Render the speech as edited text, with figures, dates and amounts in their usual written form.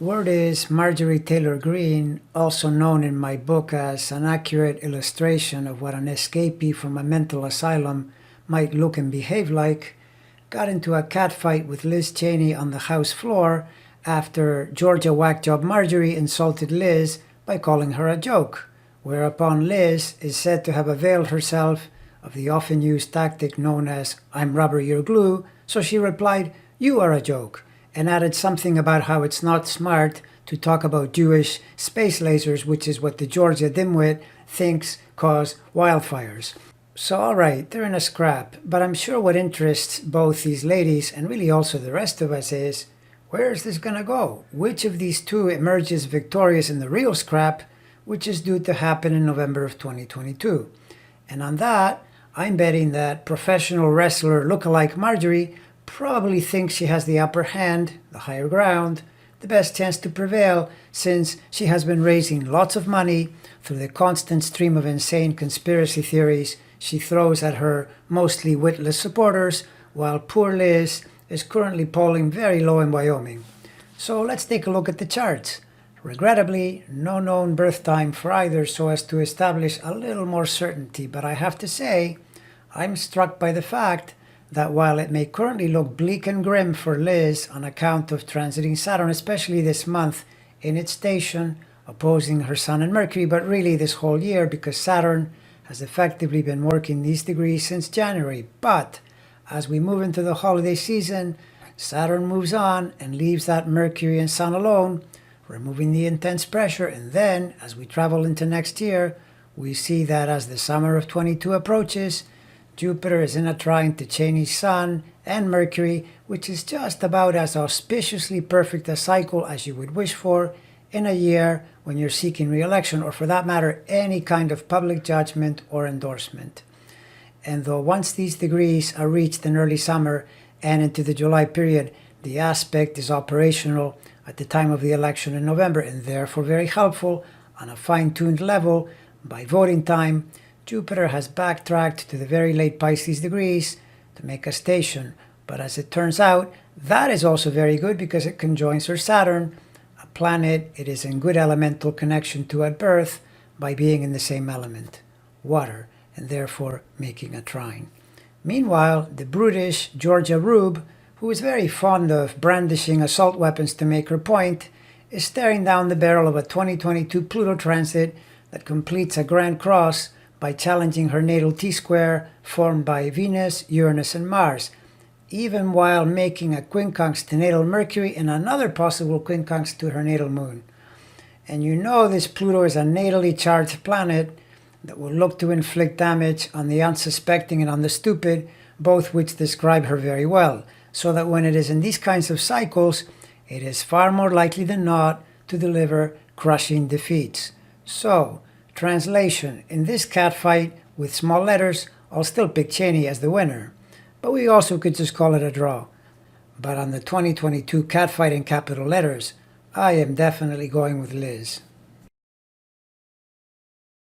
Word is Marjorie Taylor Greene, also known in my book as an accurate illustration of what an escapee from a mental asylum might look and behave like, got into a catfight with Liz Cheney on the House floor after Georgia whack-job Marjorie insulted Liz by calling her a joke, whereupon Liz is said to have availed herself of the often used tactic known as "I'm rubber, you're glue," so she replied, "You are a joke," and added something about how it's not smart to talk about Jewish space lasers, which is what the Georgia dimwit thinks cause wildfires. So alright, they're in a scrap, but I'm sure what interests both these ladies and really also the rest of us is, where is this gonna go? Which of these two emerges victorious in the real scrap, which is due to happen in November of 2022? And on that, I'm betting that professional wrestler lookalike Marjorie probably thinks she has the upper hand, the higher ground, the best chance to prevail, since she has been raising lots of money through the constant stream of insane conspiracy theories she throws at her mostly witless supporters, while poor Liz is currently polling very low in Wyoming. So let's take a look at the charts. Regrettably, no known birth time for either, so as to establish a little more certainty, but I have to say, I'm struck by the fact that while it may currently look bleak and grim for Liz on account of transiting Saturn, especially this month in its station, opposing her Sun and Mercury, but really this whole year because Saturn has effectively been working these degrees since January. But as we move into the holiday season, Saturn moves on and leaves that Mercury and Sun alone, removing the intense pressure, and then as we travel into next year, we see that as the summer of 22 approaches, Jupiter is in a trine to Cheney's Sun and Mercury, which is just about as auspiciously perfect a cycle as you would wish for in a year when you're seeking re-election, or for that matter, any kind of public judgment or endorsement. And though once these degrees are reached in early summer and into the July period, the aspect is operational at the time of the election in November, and therefore very helpful on a fine-tuned level by voting time, Jupiter has backtracked to the very late Pisces degrees to make a station. But as it turns out, that is also very good because it conjoins her Saturn, a planet it is in good elemental connection to at birth by being in the same element, water, and therefore making a trine. Meanwhile, the brutish Georgia Rube, who is very fond of brandishing assault weapons to make her point, is staring down the barrel of a 2022 Pluto transit that completes a grand cross by challenging her natal T-square formed by Venus, Uranus, and Mars, even while making a quincunx to natal Mercury and another possible quincunx to her natal moon. And you know this Pluto is a natally charged planet that will look to inflict damage on the unsuspecting and on the stupid, both which describe her very well, so that when it is in these kinds of cycles, it is far more likely than not to deliver crushing defeats. So, translation, in this catfight with small letters, I'll still pick Cheney as the winner, but we also could just call it a draw. But on the 2022 catfight in capital letters, I am definitely going with Liz.